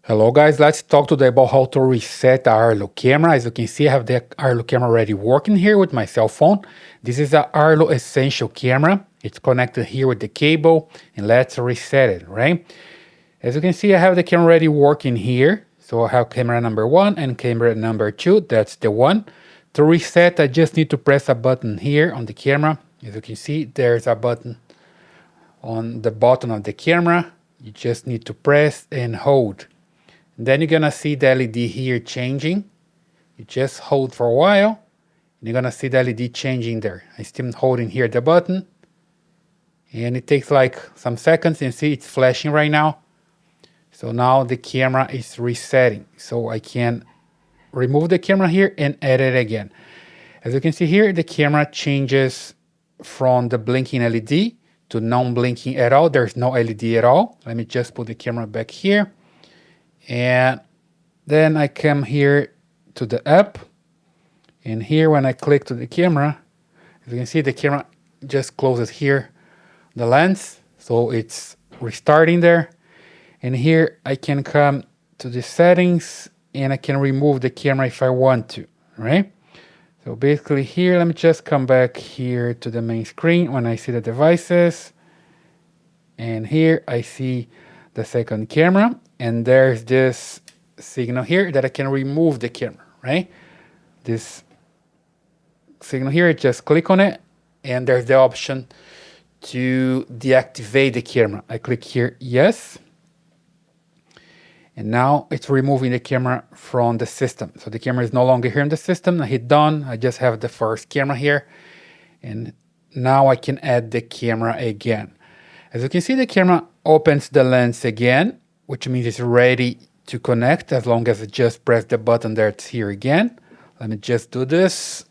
Hello guys, let's talk today about how to reset the Arlo camera. As you can see, I have the Arlo camera already working here with my cell phone. This is the Arlo Essential camera. It's connected here with the cable, and let's reset it, right? As you can see, I have the camera already working here. So I have camera number 1 and camera number 2, that's the one. To reset, I just need to press a button here on the camera. As you can see, there's a button on the bottom of the camera. You just need to press and hold. Then you're gonna see the LED here changing. You just hold for a while, and you're gonna see the LED changing there. I'm still holding here the button, and it takes like some seconds, and see it's flashing right now. So now the camera is resetting. So I can remove the camera here and add it again. As you can see here, the camera changes from the blinking LED to non-blinking at all. There's no LED at all. Let me just put the camera back here. And then I come here to the app, and here when I click to the camera, as you can see, the camera just closes here the lens, so it's restarting there. And here I can come to the settings, and I can remove the camera if I want to, right? So basically here, let me just come back here to the main screen when I see the devices, and here I see the second camera, and there's this signal here that I can remove the camera, right? This signal here, just click on it, and there's the option to deactivate the camera. I click here, yes. And now it's removing the camera from the system. So the camera is no longer here in the system. I hit done. I just have the first camera here. And now I can add the camera again. As you can see, the camera opens the lens again, which means it's ready to connect as long as I just press the button that's here again. Let me just do this.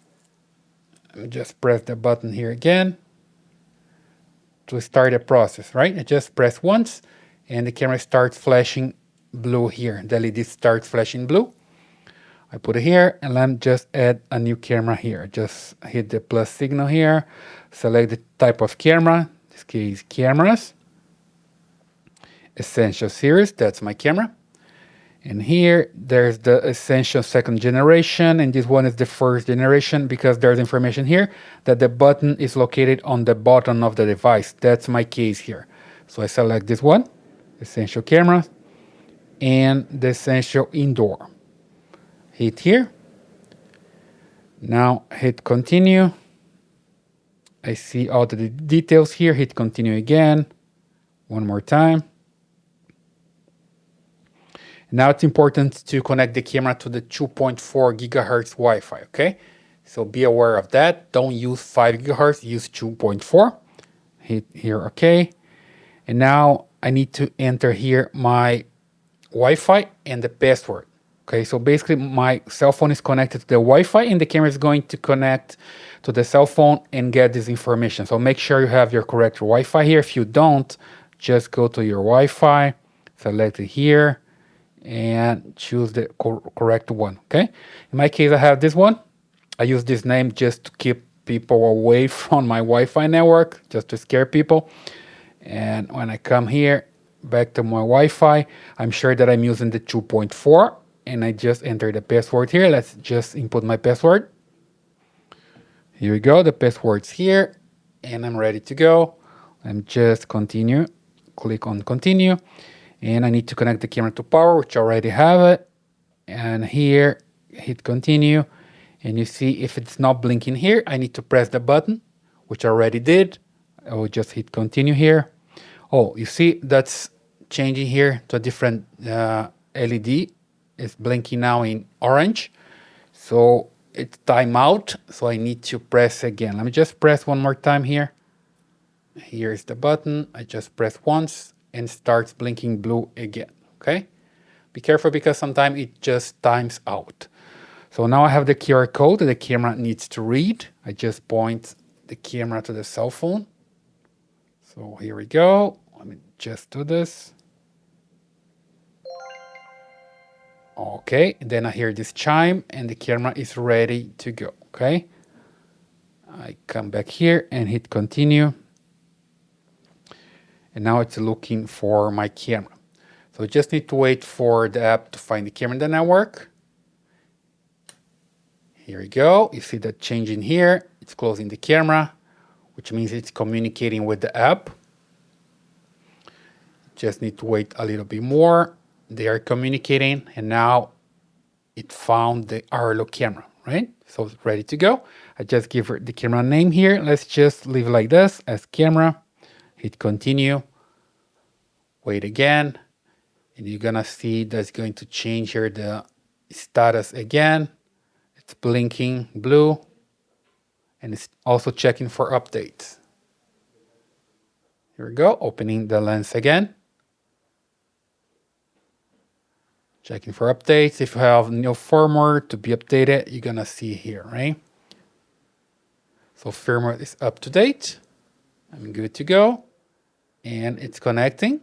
Let me just press the button here again to start the process, right? I just press once and the camera starts flashing blue here. The LED starts flashing blue. I put it here and let me just add a new camera here. Just hit the plus signal here, select the type of camera, in this case cameras, Essential series, that's my camera. And here there's the Essential second generation, and this one is the first generation because there's information here that the button is located on the bottom of the device. That's my case here. So I select this one, Essential camera, and the Essential indoor. Hit here. Now hit continue. I see all the details here. Hit continue again. One more time. Now it's important to connect the camera to the 2.4 gigahertz Wi-Fi, okay? So be aware of that. Don't use 5 gigahertz, use 2.4. Hit here, okay. And now I need to enter here my Wi-Fi and the password. Okay, so basically my cell phone is connected to the Wi-Fi and the camera is going to connect to the cell phone and get this information. So make sure you have your correct Wi-Fi here. If you don't, just go to your Wi-Fi, select it here, and choose the correct one, okay? In my case, I have this one. I use this name just to keep people away from my Wi-Fi network, just to scare people. And when I come here, back to my Wi-Fi, I'm sure that I'm using the 2.4, and I just enter the password here. Let's just input my password. Here we go, the password's here, and I'm ready to go. I'm just continue, click on continue. And I need to connect the camera to power, which I already have it. And here, hit continue. And you see if it's not blinking here, I need to press the button, which I already did. I will just hit continue here. Oh, you see that's changing here to a different LED. It's blinking now in orange. So it's timeout. So I need to press again. Let me just press one more time here. Here's the button. I just press once and starts blinking blue again, okay? Be careful because sometimes it just times out. So now I have the QR code that the camera needs to read. I just point the camera to the cell phone. So here we go. Let me just do this. Okay, and then I hear this chime and the camera is ready to go, okay? I come back here and hit continue. And now it's looking for my camera. So just need to wait for the app to find the camera in the network. Here we go. You see that changing here. It's closing the camera, which means it's communicating with the app. Just need to wait a little bit more. They are communicating, and now it found the Arlo camera, right? So it's ready to go. I just give the camera name here. Let's just leave it like this as camera. Hit continue. Wait again. And you're gonna see that's going to change here the status again. It's blinking blue. And it's also checking for updates. Here we go, opening the lens again. Checking for updates. If you have new firmware to be updated, you're gonna see here, right? So firmware is up to date. I'm good to go. And it's connecting.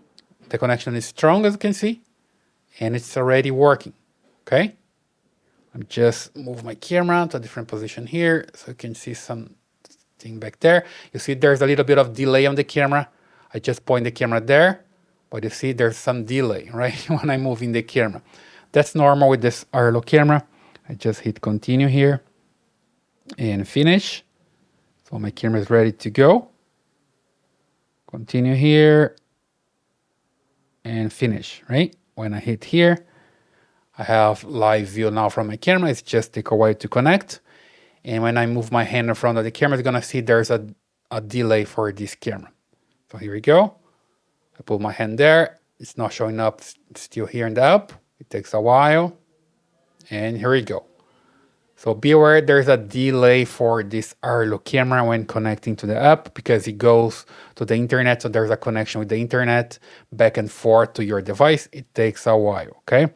The connection is strong, as you can see. And it's already working, okay? I'm just move my camera to a different position here so you can see something back there. You see there's a little bit of delay on the camera. I just point the camera there, but you see there's some delay, right? When I'm moving the camera. That's normal with this Arlo camera. I just hit continue here and finish. So my camera is ready to go. Continue here and finish, right? When I hit here, I have live view now from my camera. It's just take a while to connect. And when I move my hand in front of the camera, it's gonna see there's a delay for this camera. So here we go. I put my hand there. It's not showing up still here in the app. It takes a while. And here we go. So be aware there's a delay for this Arlo camera when connecting to the app because it goes to the internet. So there's a connection with the internet back and forth to your device. It takes a while, okay?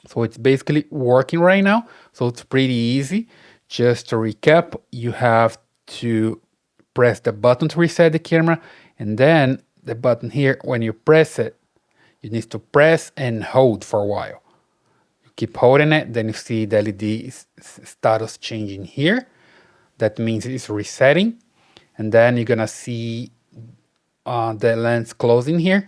So it's basically working right now. So it's pretty easy. Just to recap, you have to press the button to reset the camera. And then the button here, when you press it, you need to press and hold for a while. Keep holding it, then you see the LED status changing here. That means it's resetting. And then you're gonna see the lens closing here.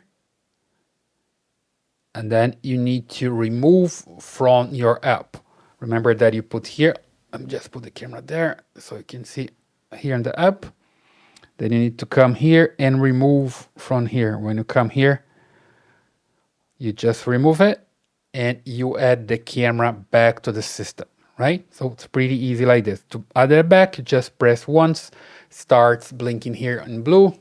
And then you need to remove from your app. Remember that you put here, I'm just put the camera there so you can see here in the app. Then you need to come here and remove from here. When you come here, you just remove it. And you add the camera back to the system, right? So it's pretty easy like this. To add it back, you just press once, starts blinking here in blue,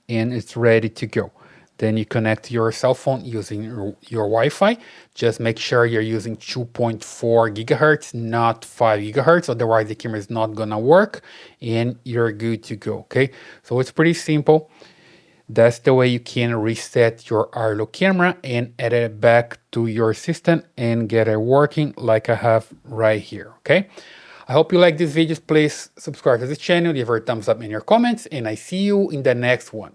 and it's ready to go. Then you connect your cell phone using your Wi-Fi. Just make sure you're using 2.4 gigahertz, not 5 gigahertz. Otherwise, the camera is not gonna work, and you're good to go, okay? So it's pretty simple. That's the way you can reset your Arlo camera and add it back to your system and get it working like I have right here, okay? I hope you like these videos. Please subscribe to this channel, give her a thumbs up in your comments, and I see you in the next one.